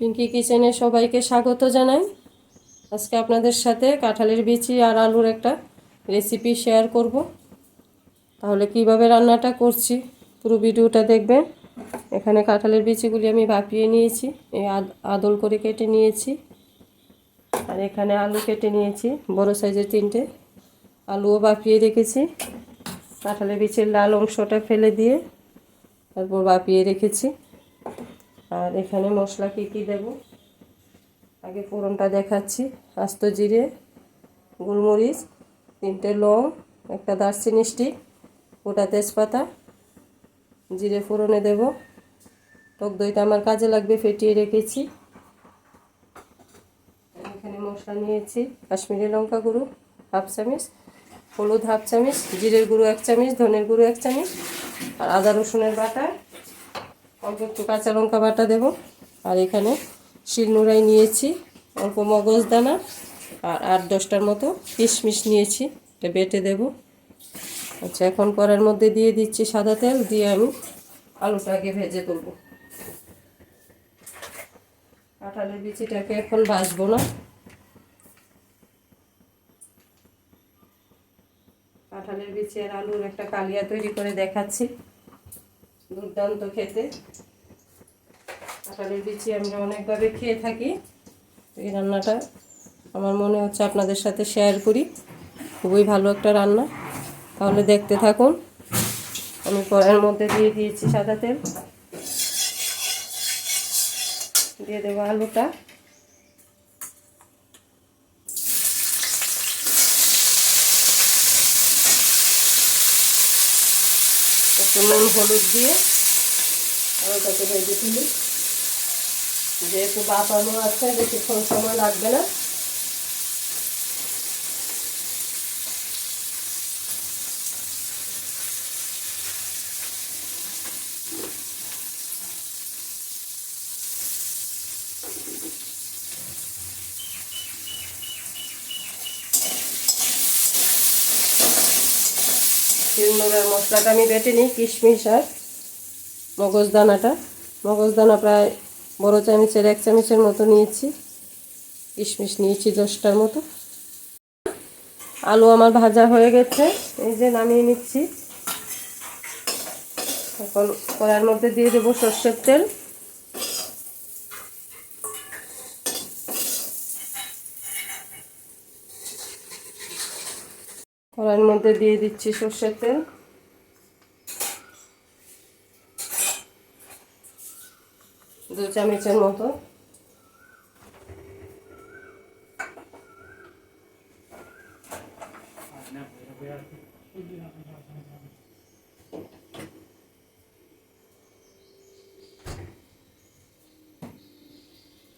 পিঙ্কি কিচেনে সবাইকে স্বাগত জানাই। আজকে আপনাদের সাথে কাঁঠালের বিচি আর আলুর একটা রেসিপি শেয়ার করব। তাহলে কিভাবে রান্নাটা করছি পুরো ভিডিওটা দেখবেন। এখানে কাঁঠালের বিচিগুলি আমি ভাপিয়ে নিয়েছি, এই আদল করে কেটে নিয়েছি। আর এখানে আলু কেটে নিয়েছি, বড় সাইজের 3টে আলুও ভাপিয়ে রেখেছি। কাঁঠালের বিচির লাল অংশটা ফেলে দিয়ে তারপর ভাপিয়ে রেখেছি। আর এখানে মশলা কী দেব আগে ফোড়নটা দেখাচ্ছি। আস্ত জিরে, গোলমরিচ, 3টে লং, একটা দারচিনি স্টিক, গোটা তেজপাতা, জিরে ফোড়নে দেব। টক দইটা আমার কাজে লাগবে, ফেটিয়ে রেখেছি। এখানে মশলা নিয়েছি কাশ্মীরি লঙ্কা গুঁড়ো 1/2 চামচ, হলুদ 1/2 চামচ, জিরের গুঁড়ো 1 চামচ, ধনের গুঁড়ো 1 চামচ, আর আদা রসুনের বাটা, অল্প একটু কাঁচা লঙ্কা বাটা দেব। আর এখানে শিলনোড়াই নিয়েছি অল্প মগজদানা আর 8-10টার মতো কিশমিশ নিয়েছি, এটা বেটে দেব। আচ্ছা, এখন কড়াইয়ের মধ্যে দিয়ে দিচ্ছি সাদা তেল, দিয়ে আমি আলুটা আগে ভেজে তুলব। কাঁঠালের বিচিটাকে এখন ভাজবো না। কাঁঠালের বিচি আর আলুর একটা কালিয়া তৈরি করে দেখাচ্ছি, দুর্দান্ত খেতে। কাঁঠালের বিচি আমরা অনেকভাবে খেয়ে থাকি, এই রান্নাটা আমার মনে হচ্ছে আপনাদের সাথে শেয়ার করি। খুবই ভালো একটা রান্না, তাহলে দেখতে থাকুন। আমি কড়াইয়ের মধ্যে দিয়ে দিয়েছি সাদা তেল, দিয়ে দেবো আলুটা। একটু নুন হলুদ দিয়ে আলুটাকে ভেজে তুলি। যেহেতু বাপানো আছে, বেশিক্ষণ সময় লাগবে না। শিলনোড়ার মশলাটা আমি বেটে নিই, কিশমিশ আর মগজদানা প্রায় বড় চামচের 1 চামচের মতো নিয়েছি, কিশমিশ নিয়েছি 10টার মতো। আলু আমার ভাজা হয়ে গেছে, এই যে নামিয়ে নিচ্ছি। এখন কড়াইয়ের মধ্যে দিয়ে দেবো সরষের তেল। কড়াইয়ের মধ্যে দিয়ে দিচ্ছি সরষের তেল, 2 চামচের মতো।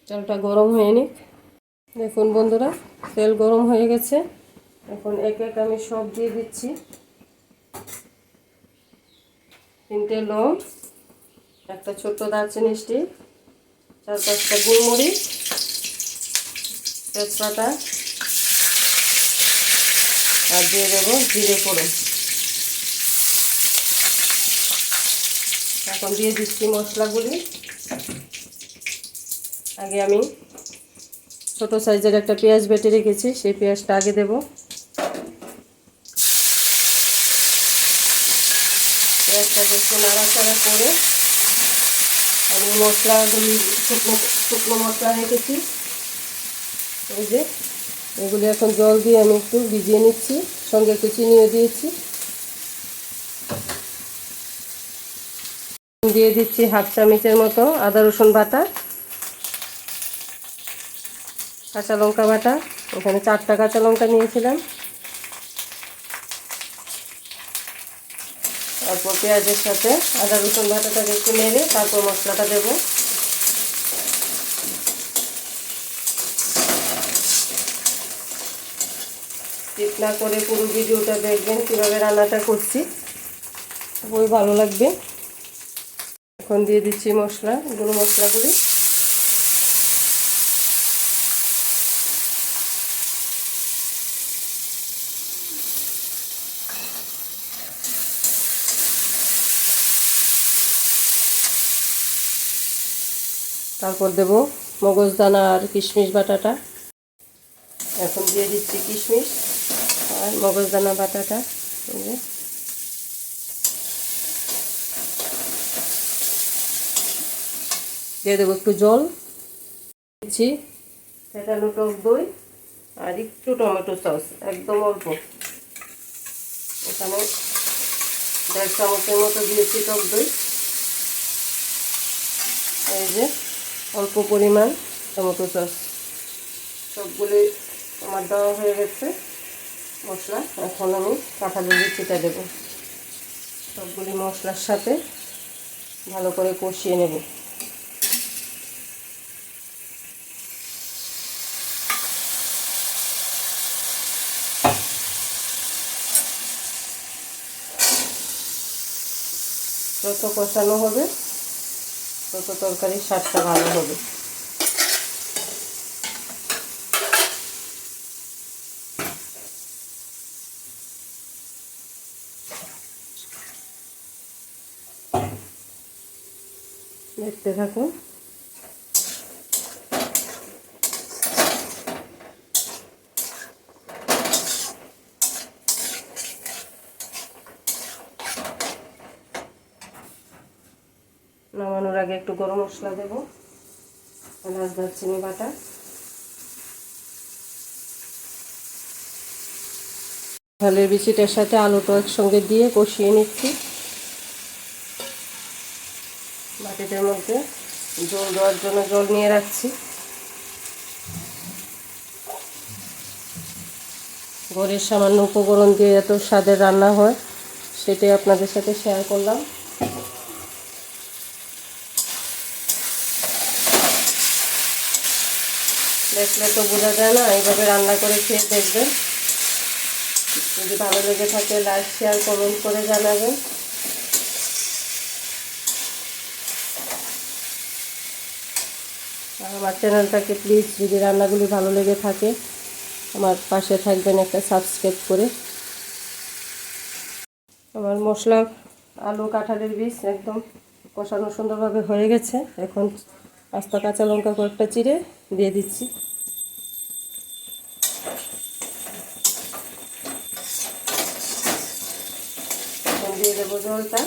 তেলটা গরম হয়ে নিক। দেখুন বন্ধুরা, তেল গরম হয়ে গেছে। এখন এক এক আমি সব দিয়ে দিচ্ছি। 3টে লং, একটা ছোট্ট দারচিনি স্টিক, 4-5টা গোলমরিচ, তেজপাতা, আর দিয়ে দেবো জিরে ফোড়ন। এখন দিয়ে দিচ্ছি মশলাগুলি। আগে আমি ছোট সাইজের একটা পেঁয়াজ বেটে রেখেছি, সেই পেঁয়াজটা আগে দেব। পেঁয়াজটাকে একটু নাড়াচাড়া করে আমি মশলাগুলি, শুকনো মশলা রেখেছি, এই যে এগুলি এখন জল দিয়ে আমি একটু ভিজিয়ে নিচ্ছি, সঙ্গে একটু চিনিও দিয়েছি। দিয়ে দিচ্ছি 1/2 চামচের মতো আদা রসুন বাটা, কাঁচা লঙ্কা বাটা, এখানে 4টা কাঁচা লঙ্কা নিয়েছিলাম। তারপর পেঁয়াজের সাথে আদা রসুন বাটাটাকে একটু নেড়ে তারপর মশলাটা দেব। স্কিপ না করে পুরো ভিডিওটা দেখবেন, কীভাবে রান্নাটা করছি, খুবই ভালো লাগবে। এখন দিয়ে দিচ্ছি গুঁড়ো মশলাগুলি। তারপর দেব মগজদানা আর কিশমিশ বাটাটা। এখন দিয়ে দিচ্ছি কিশমিশ আর মগজদানা বাটাটা। দিয়ে দেবো একটু জল, দিচ্ছি ফেটানো টক দই আর একটু টমেটো সস, একদম অল্প। এখানে 1.5 চামচের মতো দিয়েছি টক দই। এই যে অল্প পরিমাণ টমেটো সস। সবগুলি আমার দেওয়া হয়ে গেছে মশলা। এখন আমি কাঁঠালের বিচিটা দেবো। সবগুলি মশলার সাথে ভালো করে কষিয়ে নেব। যত কষানো হবে তত তরকারির স্বাদটা ভালো হবে। দেখতে থাকুন। নামানোর আগে একটু গরম মশলা দেব, এলাচ দারচিনি বাটা, কাঁঠালের বিচিটার সাথে আলুটা একসঙ্গে দিয়ে কষিয়ে নিচ্ছি। বাটিটার মধ্যে জল দেওয়ার জন্য জল নিয়ে রাখছি। ঘরের সামান্য উপকরণ দিয়ে এত স্বাদের রান্না হয়, সেটাই আপনাদের সাথে শেয়ার করলাম। দেখলে তো বোঝা যায় না, এইভাবে রান্না করে খেয়ে দেখবেন। যদি ভালো লেগে থাকে লাইক শেয়ার কমেন্ট করে জানাবেন। আর আমার চ্যানেলটাকে প্লিজ, যদি রান্নাগুলি ভালো লেগে থাকে, আমার পাশে থাকবেন একটা সাবস্ক্রাইব করে। আমার মশলা, আলু, কাঁঠালের বীজ একদম কষানো সুন্দরভাবে হয়ে গেছে। এখন আস্তা কাঁচা লঙ্কা কয়েকটা চিড়ে দিয়ে দিচ্ছি। এখন দিয়ে দেবো জলটা।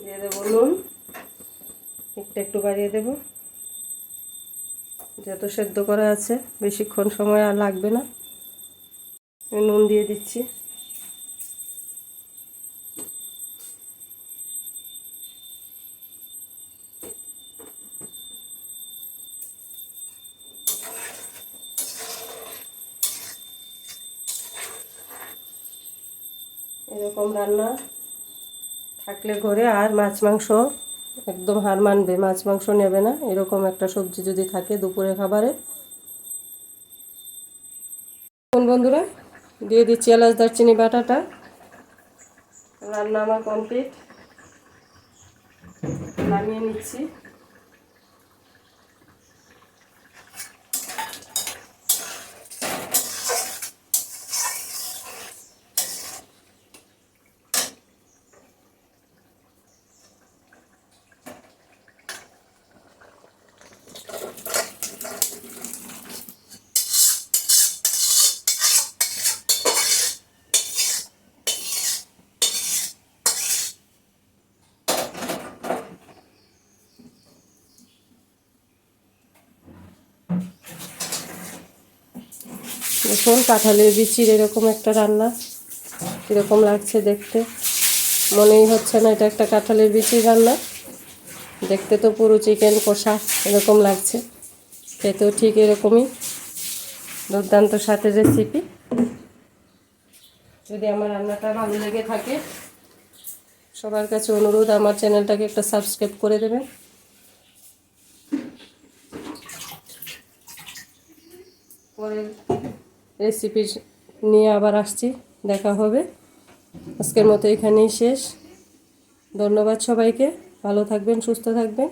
দিয়ে দেবো নুন, একটু বাড়িয়ে দেব, যত সেদ্ধ করা আছে বেশিক্ষণ সময় আর লাগবে না। নুন দিয়ে দিচ্ছি। এরকম রান্না থাকলে ঘরে আর মাছ মাংস একদম হার মানবে, মাছ মাংস নেবে না। এরকম একটা সবজি যদি থাকে দুপুরে খাবারে। বন্ধুরা, দিয়ে দিচ্ছি এলাচ দারচিনি বাটাটা। রান্না আমার কমপ্লিট, নামিয়ে নিচ্ছি। দেখুন কাঁঠালের বিচির এরকম একটা রান্না কীরকম লাগছে দেখতে। মনেই হচ্ছে না এটা একটা কাঁঠালের বিচির রান্না। দেখতে তো পুরো চিকেন কষা এরকম লাগছে, খেতেও ঠিক এরকমই দুর্দান্ত স্বাদের রেসিপি। যদি আমার রান্নাটা ভালো লেগে থাকে, সবার কাছে অনুরোধ আমার চ্যানেলটাকে একটা সাবস্ক্রাইব করে দেবেন। পরের রেসিপি নিয়ে আবার আসছি, দেখা হবে। আজকের মতো এখানেই শেষ। ধন্যবাদ সবাইকে, ভালো থাকবেন, সুস্থ থাকবেন।